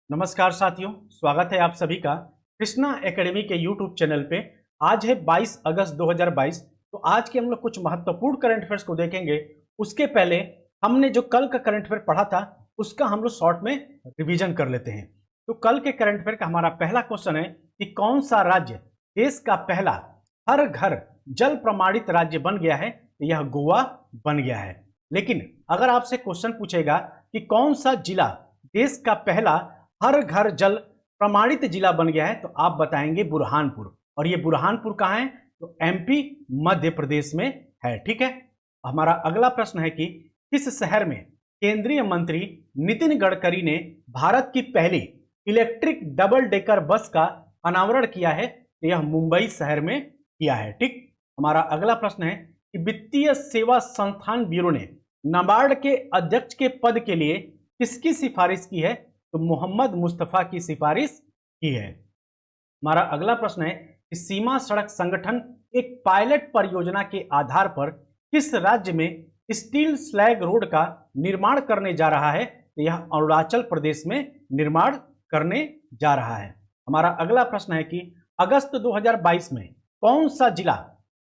नमस्कार साथियों, स्वागत है आप सभी का कृष्णा एकेडमी के यूट्यूब चैनल पे। आज है 22 अगस्त 2022। तो आज के हम लोग कुछ महत्वपूर्ण करंट अफेयर्स को देखेंगे। उसके पहले हमने जो कल का करंट अफेयर पढ़ा था उसका हम लोग शॉर्ट में रिवीजन कर लेते हैं। तो कल के करंट अफेयर का हमारा पहला क्वेश्चन है कि कौन सा राज्य देश का पहला हर घर जल प्रमाणित राज्य बन गया है? यह गोवा बन गया है। लेकिन अगर आपसे क्वेश्चन पूछेगा कि कौन सा जिला देश का पहला हर घर जल प्रमाणित जिला बन गया है, तो आप बताएंगे बुरहानपुर। और ये बुरहानपुर कहाँ है? तो एमपी मध्य प्रदेश में है। ठीक है। हमारा अगला प्रश्न है कि किस शहर में केंद्रीय मंत्री नितिन गडकरी ने भारत की पहली इलेक्ट्रिक डबल डेकर बस का अनावरण किया है? तो यह मुंबई शहर में किया है। ठीक। हमारा अगला प्रश्न है कि वित्तीय सेवा संस्थान ब्यूरो ने नाबार्ड के अध्यक्ष के पद के लिए किसकी सिफारिश की है? तो मोहम्मद मुस्तफा की सिफारिश की है। हमारा अगला प्रश्न है कि सीमा सड़क संगठन एक पायलट परियोजना के आधार पर किस राज्य में स्टील स्लैग रोड का निर्माण करने जा रहा है? तो यह अरुणाचल प्रदेश में निर्माण करने जा रहा है। हमारा अगला प्रश्न है कि अगस्त 2022 में कौन सा जिला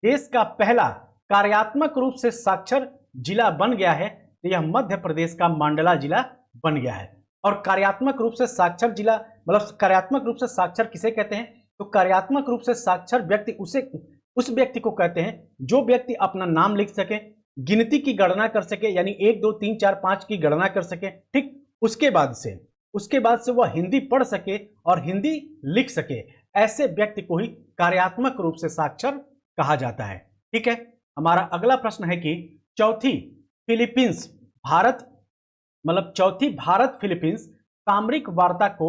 देश का पहला कार्यात्मक रूप से साक्षर जिला बन गया है? तो यह मध्य प्रदेश का मंडला जिला बन गया है। और कार्यात्मक रूप से साक्षर जिला मतलब कार्यात्मक रूप से साक्षर किसे कहते हैं? तो कार्यात्मक रूप से साक्षर व्यक्ति उस व्यक्ति को कहते हैं जो व्यक्ति अपना नाम लिख सके, गिनती की गणना कर सके, यानी 1 2 3 4 5 की गणना कर सके। ठीक। उसके बाद से वह हिंदी पढ़ सके और हिंदी लिख सके। ऐसे व्यक्ति को ही कार्यात्मक रूप से साक्षर कहा जाता है। ठीक है। हमारा अगला प्रश्न है कि चौथी भारत फिलीपींस सामरिक वार्ता को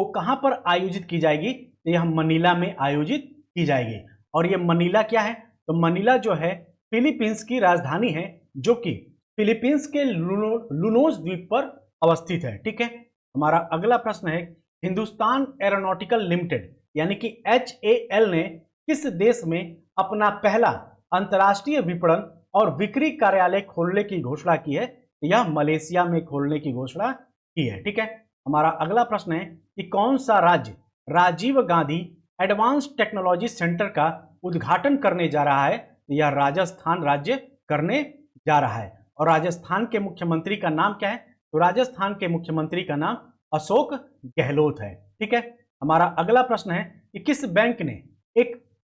कहां पर आयोजित की जाएगी? तो यह मनीला में आयोजित की जाएगी। और यह मनीला क्या है? तो मनीला जो है फिलीपींस की राजधानी है, जो कि फिलीपींस के लुनोज द्वीप पर अवस्थित है। ठीक है। हमारा अगला प्रश्न है हिंदुस्तान एरोनॉटिकल लिमिटेड यानी कि HAL ने किस देश में अपना पहला अंतर्राष्ट्रीय विपणन और बिक्री कार्यालय खोलने की घोषणा की है? यह मलेशिया में खोलने की घोषणा की है। ठीक है। हमारा अगला प्रश्न है कि कौन सा राज्य Rajiv Gandhi advance technology centre का उद्घाटन करने जा रहा है? यह राजस्थान राज्य करने जा रहा है। और राजस्थान के मुख्यमंत्री का नाम क्या है? तो राजस्थान के मुख्यमंत्री का नाम अशोक गहलोत है। ठीक है। हमारा अगला प्रश्न है कि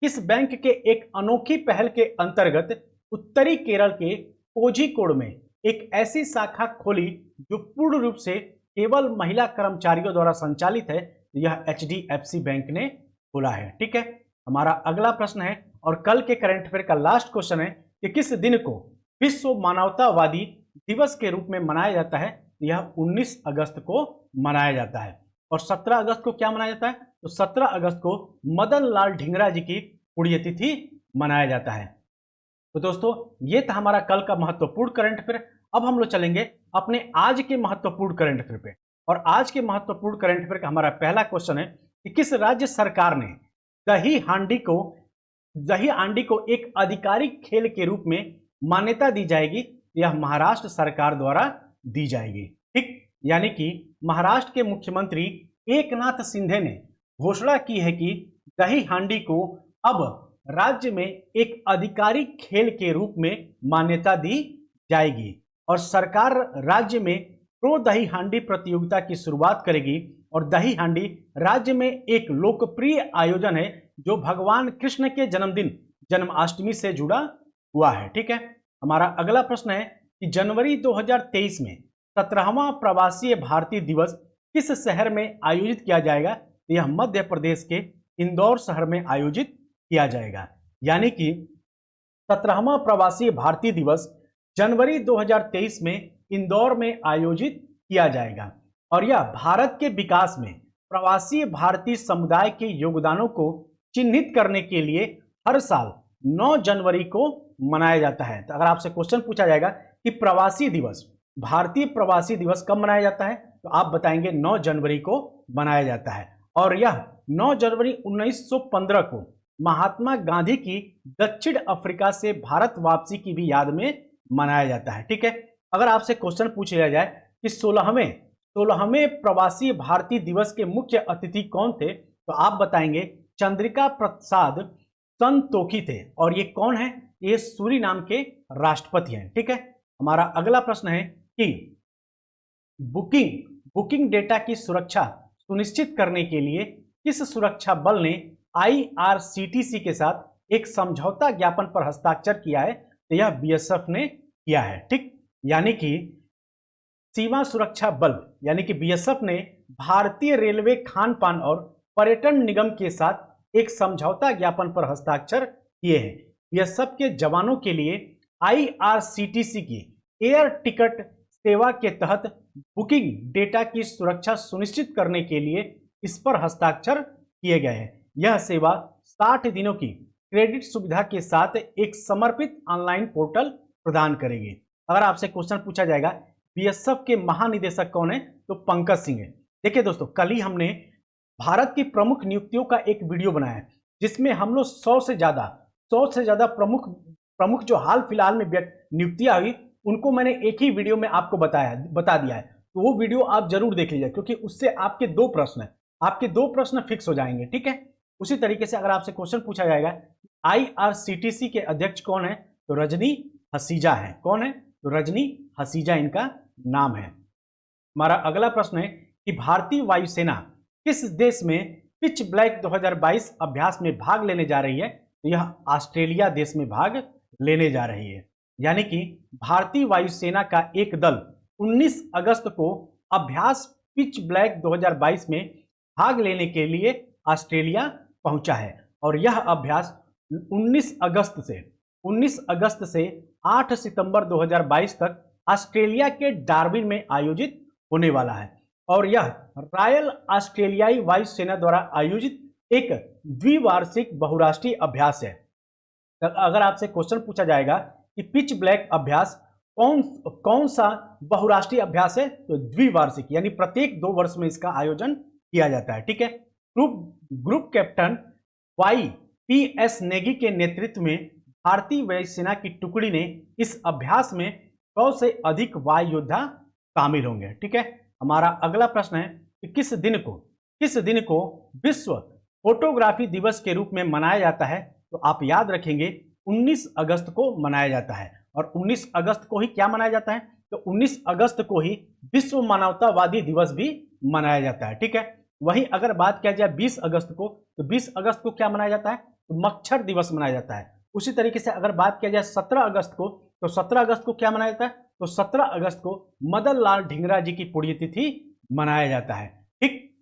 किस बैंक के एक अनोखी पहल के अंतर्गत उत्तरी केरल के कोझिकोड में एक ऐसी शाखा खोली जो पूर्ण रूप से केवल महिला कर्मचारियों द्वारा संचालित है? यह HDFC बैंक ने खोला है। ठीक है। हमारा अगला प्रश्न है और कल के करंट अफेयर का लास्ट क्वेश्चन है कि किस दिन को विश्व मानवतावादी दिवस के रूप में मनाया जाता है? यह 19 अगस्त को मनाया जाता है। और 17 अगस्त को क्या मनाया जाता है? तो 17 अगस्त को मदन लाल ढींगरा जी की पुण्यतिथि मनाया जाता है। तो दोस्तों, ये था हमारा कल का महत्वपूर्ण करंट अफेयर। अब हम लोग चलेंगे अपने आज के महत्वपूर्ण करंट अफेयर पे। और आज के महत्वपूर्ण करंट अफेयर का हमारा पहला क्वेश्चन है कि किस राज्य सरकार ने दही हांडी को एक आधिकारिक खेल के रूप में मान्यता दी जाएगी? यह महाराष्ट्र सरकार द्वारा दी जाएगी। ठीक। यानी कि महाराष्ट्र के मुख्यमंत्री एकनाथ शिंदे ने घोषणा की है कि दही हांडी को अब राज्य में एक आधिकारिक खेल के रूप में मान्यता दी जाएगी। और सरकार राज्य में प्रो दही हांडी प्रतियोगिता की शुरुआत करेगी। और दही हांडी राज्य में एक लोकप्रिय आयोजन है जो भगवान कृष्ण के जन्माष्टमी से जुड़ा हुआ है। ठीक है। हमारा अगला प्रश्न है कि जनवरी 2023 में 17वां प्रवासी भारतीय दिवस किस शहर में आयोजित किया जाएगा? यह मध्य प्रदेश के इंदौर शहर में आयोजित किया जाएगा। यानी कि 17वां प्रवासी भारतीय दिवस जनवरी 2023 में इंदौर में आयोजित किया जाएगा। और यह भारत के विकास में प्रवासी भारतीय समुदाय के योगदानों को चिन्हित करने के लिए हर साल 9 जनवरी को मनाया जाता है। तो अगर आपसे क्वेश्चन पूछा जाएगा कि भारतीय प्रवासी दिवस कब मनाया जाता है, तो आप बताएंगे 9 जनवरी को मनाया जाता है। और यह 9 जनवरी 1915 को महात्मा गांधी की दक्षिण अफ्रीका से भारत वापसी की भी याद में मनाया जाता है। ठीक है। अगर आपसे क्वेश्चन पूछ लिया जाए कि 16वें 16वें प्रवासी भारतीय दिवस के मुख्य अतिथि कौन थे? तो आप बताएंगे चंद्रिका प्रसाद संतोखी थे। और ये कौन है? ये सूरीनाम के राष्ट्रपति हैं। ठीक है, हमारा अगला प्रश्न है कि बुकिंग डेटा की सुरक्षा सुनिश्चित करने के लिए किस सुरक्षा बल ने IRCTC के साथ एक समझौता ज्ञापन पर हस्ताक्षर किया है? तो यह BSF ने किया है। ठीक, यानी कि सीमा सुरक्षा बल यानी कि BSF ने भारतीय रेलवे खान पान और पर्यटन निगम के साथ एक समझौता ज्ञापन पर हस्ताक्षर किए हैं। BSF के जवानों के लिए IRCTC की एयर टिकट सेवा के तहत बुकिंग डेटा की सुरक्षा सुनिश्चित करने के लिए इस पर हस्ताक्षर किए गए हैं। यह सेवा 60 दिनों की क्रेडिट सुविधा के साथ एक समर्पित ऑनलाइन पोर्टल प्रदान करेगी। अगर आपसे क्वेश्चन पूछा जाएगा BSF के महानिदेशक कौन है? तो पंकज सिंह है। देखिए दोस्तों, कल ही हमने भारत की प्रमुख नियुक्तियों का एक वीडियो बनाया है जिसमें हम लोग 100 से ज्यादा प्रमुख जो हाल फिलहाल में नियुक्तियां हुई उनको मैंने एक ही वीडियो में आपको बता दिया है। तो वो वीडियो आप जरूर देख लीजिए, क्योंकि उससे आपके दो प्रश्न फिक्स हो जाएंगे। ठीक है, उसी तरीके से अगर आपसे क्वेश्चन पूछा जाएगा IRCTC के अध्यक्ष कौन है? तो रजनी हसीजा है। कौन है? तो रजनी हसीजा इनका नाम है। हमारा अगला प्रश्न है कि भारतीय वायुसेना किस देश में पिच ब्लैक 2022 अभ्यास में भाग लेने जा रही है? तो यह ऑस्ट्रेलिया देश में भाग लेने जा रही है। यानी कि भारतीय वायुसेना का एक दल 19 अगस्त को अभ्यास पिच ब्लैक 2022 में भाग लेने के लिए ऑस्ट्रेलिया पहुंचा है। और यह अभ्यास 19 अगस्त से 8 सितंबर 2022 तक ऑस्ट्रेलिया के डार्विन में आयोजित होने वाला है। और यह रॉयल ऑस्ट्रेलियाई वायुसेना द्वारा आयोजित एक द्विवार्षिक बहुराष्ट्रीय अभ्यास है। अगर आपसे क्वेश्चन पूछा जाएगा कि पिच ब्लैक अभ्यास कौन सा बहुराष्ट्रीय अभ्यास है? तो द्विवार्षिक, यानी प्रत्येक 2 वर्ष में इसका आयोजन किया जाता है। ठीक है, ग्रुप कैप्टन YPS नेगी के नेतृत्व में भारतीय वायुसेना की टुकड़ी ने इस अभ्यास में 100 से अधिक वायु योद्धा शामिल होंगे। ठीक है, हमारा अगला प्रश्न है कि किस दिन को विश्व फोटोग्राफी दिवस के रूप में मनाया जाता है? तो आप याद रखेंगे 19 अगस्त को मनाया जाता है। और 19 अगस्त को ही क्या मनाया जाता है? तो 19 अगस्त को ही विश्व मानवतावादी दिवस भी मनाया जाता है। ठीक है, वहीं अगर बात किया जाए 20 अगस्त को, तो 20 अगस्त को क्या मनाया जाता है? तो मच्छर दिवस मनाया जाता है। उसी तरीके से अगर बात किया जाए 17 अगस्त को, तो 17 अगस्त को क्या मनाया जाता है? तो 17 अगस्त को मदन लाल ढींगरा जी की पुण्यतिथि मनाया जाता है। ठीक,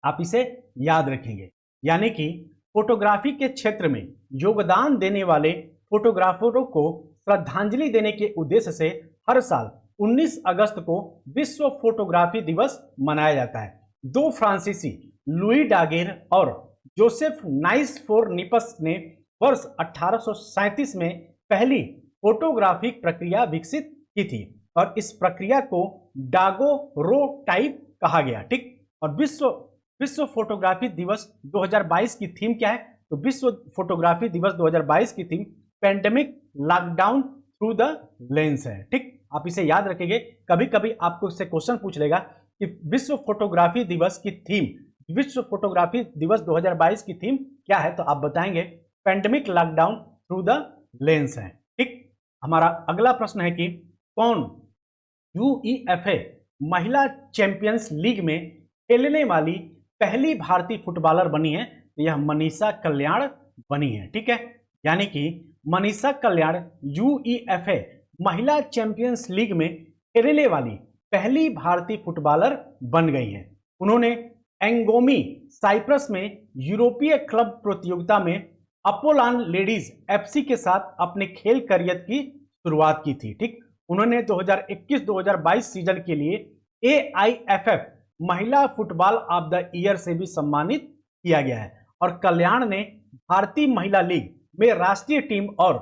आप इसे याद रखेंगे। यानी कि फोटोग्राफी के क्षेत्र में योगदान देने वाले फोटोग्राफरों को श्रद्धांजलि देने के उद्देश्य से हर साल 19 अगस्त को विश्व फोटोग्राफी दिवस मनाया जाता है। 2 फ्रांसीसी लुई डागेर और जोसेफ नाइसफोरनिपस ने वर्ष 1837 में पहली फोटोग्राफिक प्रक्रिया विकसित की थी और इस प्रक्रिया को डागोरोटाइप कहा गया। ठीक, और विश्व फोटोग्राफी दिवस 2022 की थीम क्या है? तो विश्व फोटोग्राफी दिवस 2022 की theme pandemic lockdown through the lens है। ठीक, आप इसे याद रखेंगे। कभी कभी आपको इससे क्वेश्चन पूछ लेगा कि विश्व फोटोग्राफी दिवस 2022 की थीम क्या है? तो आप बताएंगे pandemic lockdown through the lens है। ठीक, हमारा अगला प्रश्न है कि कौन UEFA महिला चैंपियंस लीग में खेलने वाली पहली भारतीय फुटबॉलर बनी है? तो यह मनीषा कल्याण बनी है। ठीक है, यानी कि मनीषा कल्याण UEFA महिला चैंपियंस लीग में खेलने वाली पहली भारतीय फुटबॉलर बन गई है। उन्होंने एंगोमी साइप्रस में यूरोपीय क्लब प्रतियोगिता में अपोलान लेडीज FC के साथ अपने खेल करियर की शुरुआत की थी। ठीक, उन्होंने 2021-2022 सीजन के लिए AIFF महिला फुटबॉल ऑफ द ईयर से भी सम्मानित किया गया है। और कल्याण ने भारतीय महिला लीग में राष्ट्रीय टीम और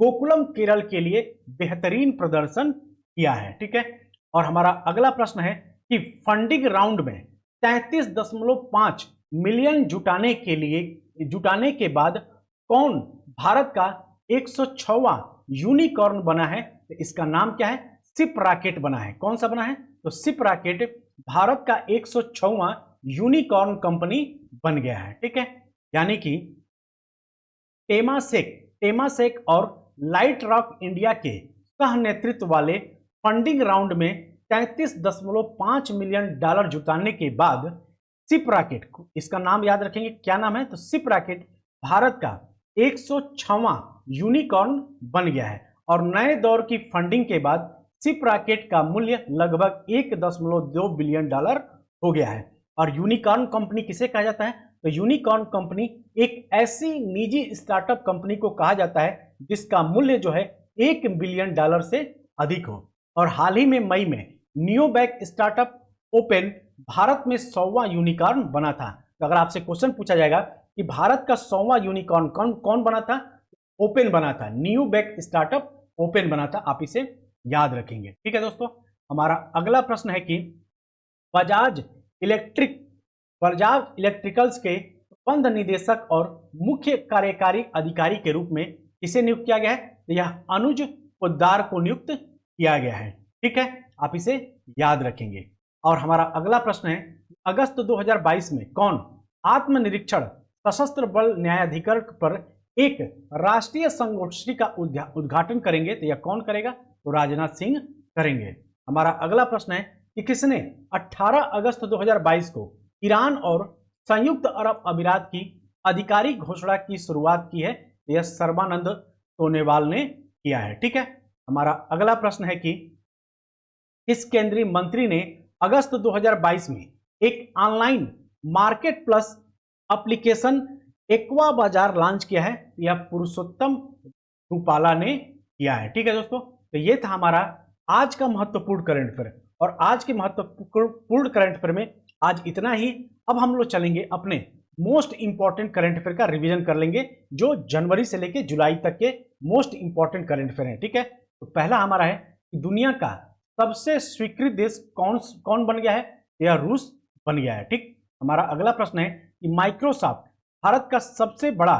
गोकुलम केरल के लिए बेहतरीन प्रदर्शन किया है। ठीक है, और हमारा अगला प्रश्न है कि फंडिंग राउंड में 33.5 मिलियन जुटाने के बाद कौन भारत का 106वां यूनिकॉर्न बना है? तो इसका नाम क्या है? शिप रॉकेट बना है। कौन सा बना है? तो शिप रॉकेट भारत का 106वां यूनिकॉर्न कंपनी बन गया है। ठीक है, यानी कि टेमासेक और लाइट रॉक इंडिया के सह नेतृत्व वाले फंडिंग राउंड में 33.5 मिलियन डॉलर जुटाने के बाद शिप रॉकेट, इसका नाम याद रखेंगे, क्या नाम है, तो शिप रॉकेट भारत का 106वां यूनिकॉर्न बन गया है। और नए दौर की फंडिंग के बाद शिप रॉकेट का मूल्य लगभग 1.2 बिलियन डॉलर हो गया है। और यूनिकॉर्न कंपनी किसे कहा जाता है, तो यूनिकॉर्न कंपनी एक ऐसी निजी स्टार्टअप कंपनी को कहा जाता है जिसका मूल्य जो है 1 बिलियन डॉलर से अधिक हो। और हाल ही में मई में नियोबैक स्टार्टअप ओपन भारत में 100वां यूनिकॉर्न बना था। तो अगर आपसे क्वेश्चन पूछा जाएगा कि भारत का 100वां यूनिकॉर्न कौन बना था, ओपन बना था, नियोबैक स्टार्टअप ओपन बना था, आप इसे याद रखेंगे। ठीक है दोस्तों, हमारा अगला प्रश्न है कि बजाज इलेक्ट्रिकल्स के प्रबंध निदेशक और मुख्य कार्यकारी अधिकारी के रूप में किसे नियुक्त किया गया है, तो यह अनुज पोद्दार को नियुक्त किया गया है। ठीक है, आप इसे याद रखेंगे। और हमारा अगला प्रश्न है, अगस्त 2022 में कौन आत्मनिरीक्षण सशस्त्र बल न्यायाधिकरण पर एक राष्ट्रीय संगोष्ठी का उद्घाटन करेंगे, तो यह कौन करेगा, तो राजनाथ सिंह करेंगे। हमारा अगला प्रश्न है कि किसने 18 अगस्त 2022 को ईरान और संयुक्त अरब अमीरात की आधिकारिक घोषणा की शुरुआत की है, तो यह सर्बानंद सोनोवाल ने किया है। ठीक है, हमारा अगला प्रश्न है कि किस केंद्रीय मंत्री ने अगस्त 2022 में एक online market plus application aqua बाजार लॉन्च किया है, यह पुरुषोत्तम रूपाला ने किया है। ठीक है दोस्तों, तो ये था हमारा आज का महत्वपूर्ण करंट अफेयर। और आज के महत्वपूर्ण करंट अफेयर में आज इतना ही। अब हम लोग चलेंगे अपने मोस्ट इंपॉर्टेंट करंट अफेयर का रिवीजन कर लेंगे, जो जनवरी से लेकर जुलाई तक के मोस्ट इंपॉर्टेंट करंट अफेयर हैं। ठीक है, तो पहला हमारा है कि दुनिया का सबसे स्वीकृत देश कौन बन गया है, यह रूस बन गया है। ठीक, हमारा अगला प्रश्न है कि माइक्रोसॉफ्ट भारत का सबसे बड़ा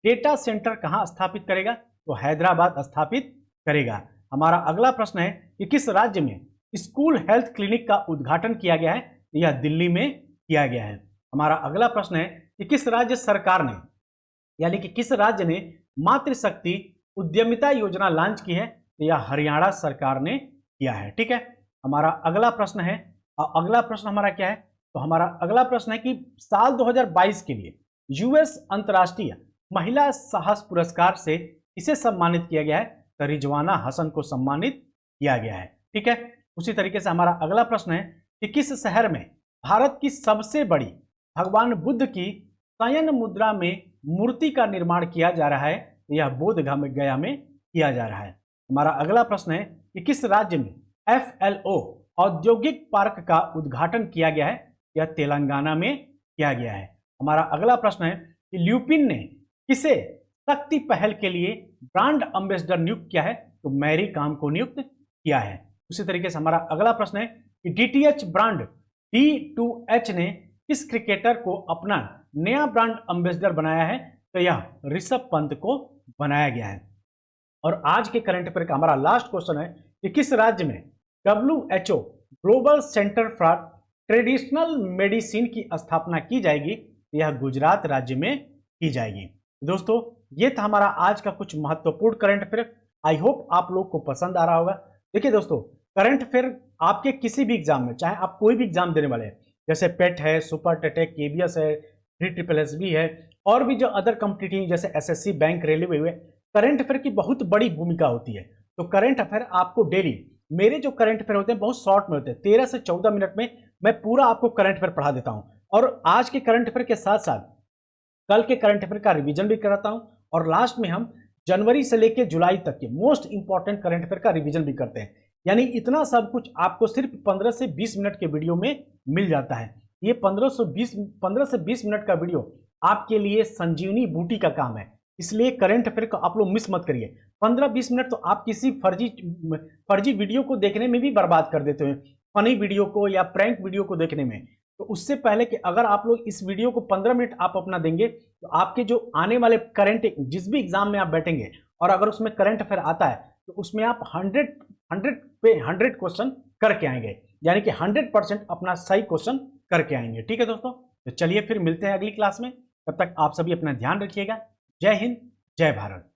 डेटा सेंटर कहां स्थापित करेगा, तो हैदराबाद स्थापित करेगा। हमारा अगला प्रश्न है कि किस राज्य में स्कूल हेल्थ क्लिनिक का उद्घाटन किया गया है, यह दिल्ली में किया गया है। हमारा अगला प्रश्न है कि किस राज्य सरकार ने, यानी कि किस राज्य ने मातृशक्ति उद्यमिता योजना लॉन्च की है, तो यह हरियाणा सरकार ने किया है। ठीक है, हमारा अगला प्रश्न है, और अगला प्रश्न हमारा क्या है, तो हमारा अगला प्रश्न है कि साल 2022 के लिए यूएस अंतर्राष्ट्रीय महिला साहस पुरस्कार से किसे सम्मानित किया गया है, तो रिजवाना हसन को सम्मानित किया गया है। ठीक है, उसी तरीके से हमारा अगला प्रश्न है कि किस शहर में भारत की सबसे बड़ी भगवान बुद्ध की शयन मुद्रा में मूर्ति का निर्माण किया जा रहा है, तो यह बोध गया में किया जा रहा है। हमारा अगला प्रश्न है कि किस राज्य में FLO औद्योगिक पार्क का उद्घाटन किया गया है, यह तेलंगाना में किया गया है। हमारा अगला प्रश्न है कि ल्यूपिन ने किसे शक्ति पहल के लिए ब्रांड एम्बेसडर नियुक्त किया है, तो मैरी कॉम को नियुक्त किया है। उसी तरीके से हमारा अगला प्रश्न है कि DTH ब्रांड D2H ने किस क्रिकेटर को अपना नया ब्रांड एम्बेसडर बनाया है, तो यह ऋषभ पंत को बनाया गया है। और आज के करंट अफेयर का हमारा लास्ट क्वेश्चन है कि किस राज्य में WHO global centre for traditional medicine की स्थापना की जाएगी, यह गुजरात राज्य में की जाएगी। दोस्तों, ये था हमारा आज का कुछ महत्वपूर्ण करंट अफेयर। आई होप आप लोग को पसंद आ रहा होगा। देखिए दोस्तों, करंट अफेयर आपके किसी भी एग्जाम में, चाहे आप कोई भी एग्जाम देने वाले हैं, जैसे पेट है, सुपर टेटेक, KBS है, 3SSB है, और भी जो अदर कॉम्पिटिटिव जैसे SSC, बैंक, रेलवे हुए, करंट अफेयर की बहुत बड़ी भूमिका होती है। तो करंट अफेयर आपको डेली, मेरे जो करंट अफेयर होते हैं बहुत शॉर्ट में होते हैं, 13 से 14 मिनट में मैं पूरा आपको करंट अफेयर पढ़ा देता हूं। और आज के करंट अफेयर के साथ साथ कल के करंट अफेयर का रिवीजन भी कराता हूं, और लास्ट में हम जनवरी से लेकर जुलाई तक के मोस्ट इंपॉर्टेंट करंट अफेयर का रिवीजन भी करते हैं। यानी इतना सब कुछ आपको सिर्फ 15 से 20 मिनट के वीडियो में मिल जाता है। ये 15 से 20 मिनट का वीडियो आपके लिए संजीवनी बूटी का काम है। इसलिए करंट अफेयर को आप लोग मिस मत करिए। 15-20 मिनट तो आप किसी फर्जी वीडियो को देखने में भी बर्बाद कर देते हैं, फनी वीडियो को या प्रैंक वीडियो को देखने में। तो उससे पहले कि अगर आप लोग इस वीडियो को 15 मिनट आप अपना देंगे, तो आपके जो आने वाले करंट, जिस भी एग्जाम में आप बैठेंगे और अगर उसमें करंट अफेयर आता है, तो उसमें आप 100 पे 100 क्वेश्चन करके आएंगे, यानी कि 100% अपना सही क्वेश्चन करके आएंगे। ठीक है दोस्तों, तो चलिए फिर मिलते हैं अगली क्लास में। तब तक आप सभी अपना ध्यान रखिएगा। जय हिंद, जय भारत।